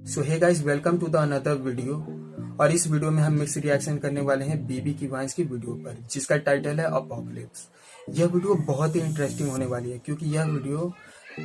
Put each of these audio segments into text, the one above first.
So hey guys, welcome to the another video. और इस video में हम मिक्स रिएक्शन करने वाले हैं बीबी की वाइन्स की वीडियो पर, जिसका टाइटल है अपोकलिप्स। यह वीडियो बहुत ही इंटरेस्टिंग होने वाली है, क्योंकि यह वीडियो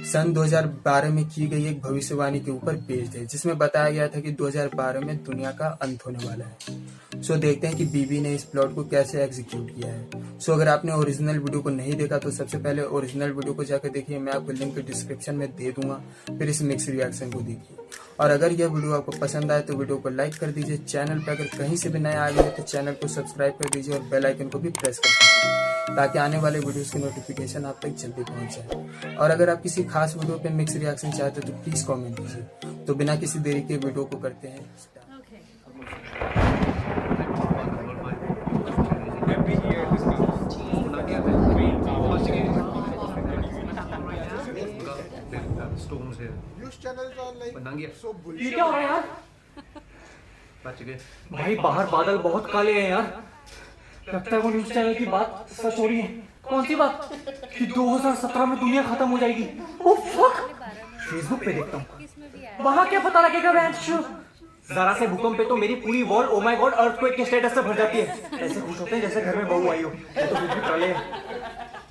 सन 2012 में की गई एक भविष्यवाणी के ऊपर बेस्ड है, जिसमें बताया गया था कि 2012 में दुनिया का अंत होने वाला है। सो देखते हैं कि बीबी ने इस प्लॉट को कैसे एग्जीक्यूट किया है। सो अगर आपने ओरिजिनल वीडियो को नहीं देखा तो सबसे पहले ओरिजिनल वीडियो को जाकर देखिए, मैं आपको लिंक डिस्क्रिप्शन में दे दूंगा, फिर इस मिक्स रिएक्शन को देखिए। और अगर यह वीडियो आपको पसंद आए तो वीडियो को लाइक कर दीजिए। चैनल पर अगर कहीं से भी नए आ गए तो चैनल को सब्सक्राइब कर दीजिए और बेल आइकन को भी प्रेस कर दीजिए, ताकि आने वाले वीडियोस की नोटिफिकेशन आप तक जल्दी पहुंच जाए। और अगर आप किसी खास वीडियो पे मिक्स रिएक्शन चाहते हो तो प्लीज कमेंट कीजिए। तो बिना किसी देरी के वीडियो को करते हैं start. Stones here. News channels are like Banangia. so bullshit. ये क्या हो रहा है यार? बच गए। भाई बाहर बादल बहुत काले हैं यार। लगता है वो न्यूज चैनल की बात सच हो रही है। कौन सी बात? कि 2017 में दुनिया खत्म हो जाएगी। Oh fuck! फेसबुक पे देखता हूँ। वहाँ क्या पता लगेगा बैंड शो? जरा से भूकंप पे तो मेरी पूरी wall oh my God earthquake के स्टेटस से भर जाती है। ऐसे खुश होते हैं जैसे घर में बहू आई हो। ये तो कुछ भी टले है।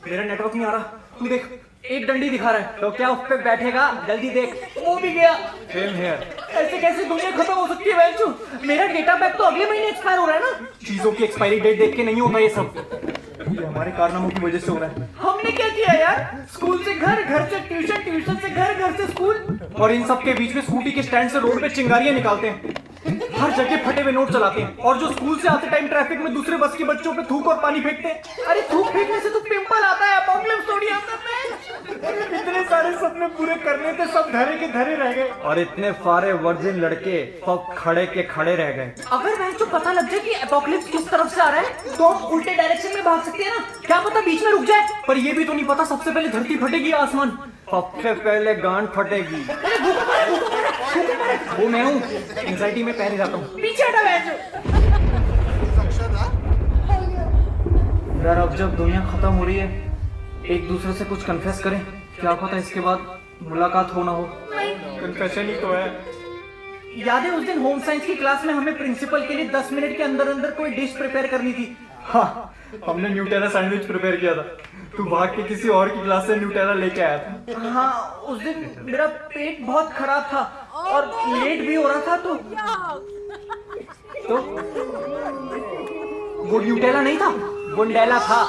मेरा नेटवर्क नहीं आ रहा। तू देख, एक डंडी दिखा रहा है। तो क्या उस पे बैठेगा? जल्दी देख। वो भी गया। Same here. ऐसे कैसे दुनिया खत्म हो सकती है बैंचो? मेरा डेटा पैक तो अगले महीने एक्सपायर हो रहा है ना। चीजों की एक्सपायरी डेट देख के नहीं होता ये सब। ये हमारे कारनामों की वजह से हो रहा है। हमने क्या किया यार? स्कूल से घर, घर से ट्यूशन, ट्यूशन से घर, घर से स्कूल, और इन सब के बीच में स्कूटी के स्टैंड से रोड पे चिंगारियां निकालते हैं। हर जगह फटे हुए नोट चलाते हैं, और जो स्कूल से आते टाइम ट्रैफिक में दूसरे बस के बच्चों पे थूक और पानी फेंकते हैं। अरे थूक फेंकने से तो पिंपल आता है, अपोकलिप्स थोड़ी आता है। इतने सारे सपने पूरे करने थे, सब धरे के धरे रह गए। और इतने सारे वर्जिन लड़के सब खड़े के खड़े रह गए। अगर बैंक को पता लग जाए कि एपोकलिप्स किस तरफ से आ रहा है तो हम उल्टे डायरेक्शन में भाग सकते हैं ना। क्या पता बीच में रुक जाए। पर ये भी तो नहीं पता सबसे पहले धरती फटेगी या आसमान। सबसे पहले गांड फटेगी। वो मैं हूँ, एंजाइटी में पैर जाता हूँ। पीछे हटा बैंचो। यार अब जब दुनिया खत्म हो रही है, एक दूसरे से कुछ कन्फेस करें। क्या पता इसके बाद मुलाकात हो ना हो। कन्फेशन ही तो है। याद है उस दिन होम साइंस की क्लास में हमें प्रिंसिपल के लिए 10 मिनट के अंदर अंदर कोई डिश प्रिपेयर करनी थी। हाँ, हमने न्यूटेला सैंडविच प्रिपेयर किया था। तू भाग के किसी और की क्लास से न्यूटेला लेके आया था। हाँ, उस दिन मेरा पेट बहुत खराब था और लेट भी हो रहा था। तो वो न्यूटेला नहीं था, वो बुंडेला था।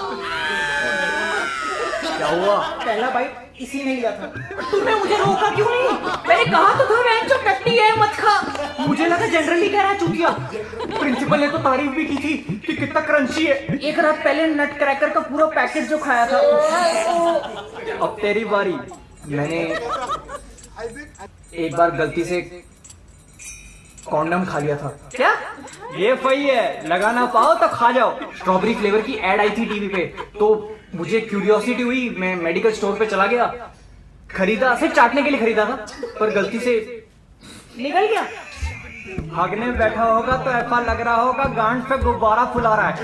क्या हुआ? पहला बाइट इसी ने लिया था। तुमने मुझे रोका क्यों नहीं? मैंने कहा तो था बैंचो टट्टी है मत खा। मुझे लगा जनरली कह रहा है चूतिया। प्रिंसिपल ने तो तारीफ भी की थी कि कितना क्रंची है। एक रात पहले नट क्रैकर का पूरा पैकेट जो खाया था। अब तेरी बारी। मैंने एक बार गलती से कॉन्डम खा लिया था। क्या? ये सही है, लगा ना पाओ तो खा जाओ। स्ट्रॉबेरी फ्लेवर की एड आई थी टीवी पे, तो मुझे क्यूरियोसिटी हुई। मैं मेडिकल स्टोर पे चला गया, खरीदा, सिर्फ चाटने के लिए खरीदा था, पर गलती से निकल गया। भागने बैठा होगा तो ऐसा लग रहा होगा गांड पे गुब्बारा फुला रहा है।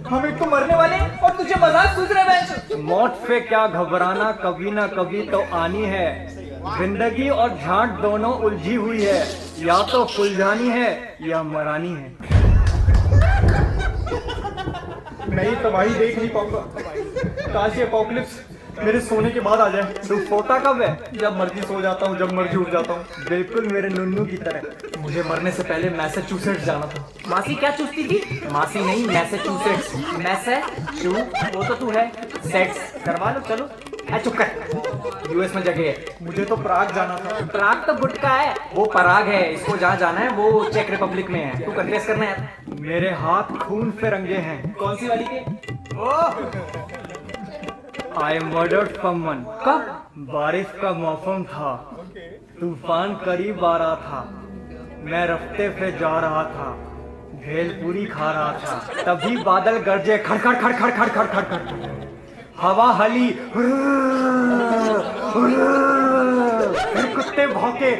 हम एक तो मरने वाले हैं और तुझे मजाक सूझ रहा है। मौत से क्या घबराना, कभी ना कभी तो आनी है। जिंदगी और झांट दोनों उलझी हुई है, या तो फुलझानी है या मरानी है। मैं ये तबाही देख नहीं पाऊंगा। काश ये एपोकलिप्स मेरे सोने के बाद आ जाए। तू सोता कब है? जब मर्जी सो जाता हूँ, जब मर्जी उठ जाता हूँ। बिल्कुल मेरे नुन्नू की तरह। मुझे मरने से पहले मैसेच्यूसेट्स जाना था। मासी क्या चूसती थी? मासी नहीं, मैसेच्यूसेट्स। मैसेचू वो तो तू है। सेट्स करवा लो, चलो। चुप कर। यूएस में जगह है। मुझे तो प्राग जाना था। प्राग तो गुटका है, वो पराग है। इसको जहाँ जाना है वो चेक रिपब्लिक में है। तू कन्फेस करना है। मेरे हाथ खून से रंगे हैं। कौन सी वाली के? I murdered someone। कब? बारिश का मौसम था, तूफान करीब आ रहा था, मैं रास्ते पे जा रहा था, भेलपूरी खा रहा था, तभी बादल गरजे, खड़खड़ खड़खड़ खड़खड़ खड़खड़, हवा हली, फिर कुत्ते भौंके,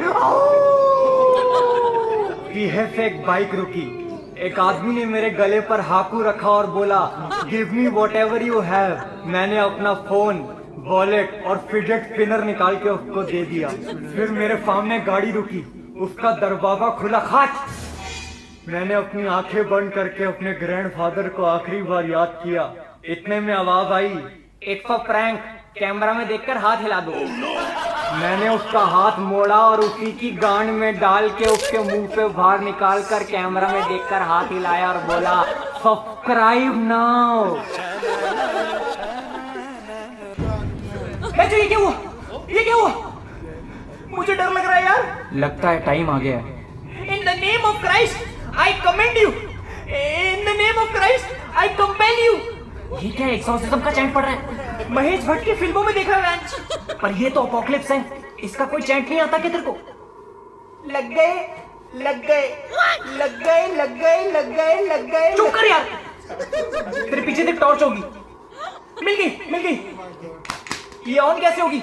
पीछे से एक बाइक रुकी। एक आदमी ने मेरे गले पर हाकू रखा और बोला, give me what ever you have. मैंने अपना फोन वॉलेट और फिजेट स्पिनर निकाल के उसको दे दिया। फिर मेरे सामने गाड़ी रुकी, उसका दरवाजा खुला, खाच। मैंने अपनी आंखें बंद करके अपने ग्रैंडफादर को आखिरी बार याद किया। इतने में आवाज आई, इट्स अ प्रैंक, कैमरा में देखकर हाथ हिला दो। मैंने उसका हाथ मोड़ा और उसी की गांड में डाल के उसके मुंह पे बाहर निकाल कर कैमरा में देखकर हाथ हिलाया और बोला, सब्सक्राइब नाउ। ये क्या हुआ? ये क्या हुआ? मुझे डर लग रहा है यार। लगता है टाइम आ गया है। In the name of Christ, I commend you. In the name of Christ, I compel you. ये क्या एक्सॉर्सिज्म का चैंट पढ़ रहा है? महेश भट्ट की फिल्मों में देखा है, पर ये तो अपोकलिप्स है, इसका कोई चैंट नहीं आता क्या तेरे को? लग गए, लग गए, लग गए, लग गए, लग गए, लग गए। चुप कर यार, तेरे पीछे देख टॉर्च होगी। मिल गई, मिल गई। ये ऑन कैसे होगी?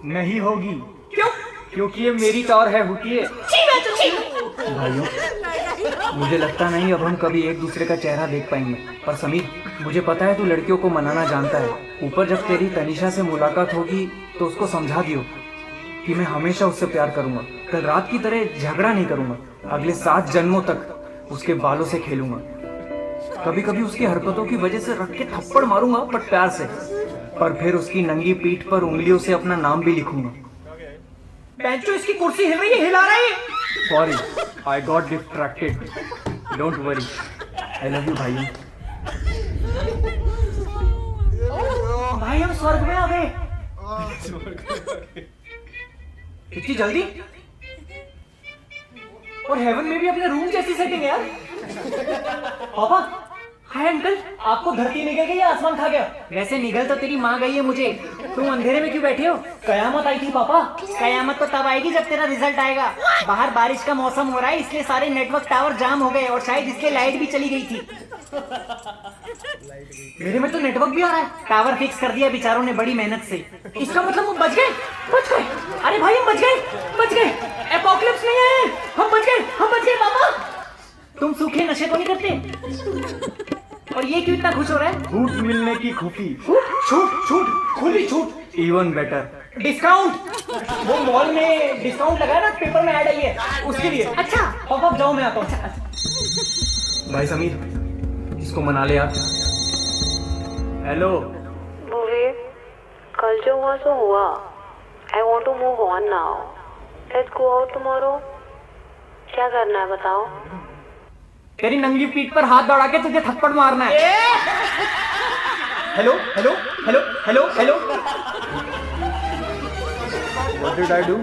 नहीं होगी। क्यों? क्योंकि ये मेरी टॉर है, हुटिए। भाइयों, मुझे लगता नहीं अब हम कभी एक दूसरे का चेहरा देख पाएंगे। पर समीर, मुझे पता है तू लड़कियों को मनाना जानता है। ऊपर जब तेरी तनीषा से मुलाकात होगी तो उसको समझा दियो कि मैं हमेशा उससे प्यार करूंगा। कल रात की तरह झगड़ा नहीं करूंगा। अगले 7 जन्मों तक उसके बालों से खेलूंगा। कभी कभी उसकी हरकतों की वजह से रख के थप्पड़ मारूंगा, पर प्यार से। पर फिर उसकी नंगी पीठ पर उंगलियों से अपना नाम भी लिखूंगा। बेंचो, इसकी कुर्सी हिल रही है, हिला रहा है। Sorry, I got distracted. Don't worry, I love you भाई। भाई हम स्वर्ग में आ गए। इतनी जल्दी? और हेवन में भी अपने रूम जैसी सेटिंग है यार। पापा, हाय अंकल, आपको धरती निकल गई या आसमान खा गया? वैसे निगल तो तेरी माँ गई है मुझे। तुम अंधेरे में क्यों बैठे हो? कयामत आई थी पापा। कयामत तो तब आएगी जब तेरा रिजल्ट आएगा। बाहर बारिश का मौसम हो रहा है, इसलिए सारे नेटवर्क टावर जाम हो गए और शायद इसलिए लाइट भी चली गई थी। मेरे में तो नेटवर्क भी आ रहा है। टावर फिक्स कर दिया बेचारों ने बड़ी मेहनत से। इसका मतलब हम बच गए, बच गए। अरे भाई हम बच गए, बच गए। एपोकलिप्स नहीं है, हम बच गए, हम बच गए। पापा, तुम सूखे नशे तो नहीं करते? और ये क्यों इतना खुश हो रहा है? छूट मिलने की खुशी। छूट, छूट, खुली छूट, इवन बेटर। डिस्काउंट। वो मॉल में डिस्काउंट लगा है ना, पेपर में ऐड आई है, उसके लिए। अच्छा पापा, अब जाओ, मैं आता हूँ। भाई समीर, इसको मना ले यार। हेलो Bhuvir, कल जो हुआ सो हुआ. I want to move on now. Let's go out tomorrow. क्या करना है बताओ? तेरी नंगी पीठ पर हाथ दौड़ा के तुझे थप्पड़ मारना है। Hello hello hello hello hello. What did I do?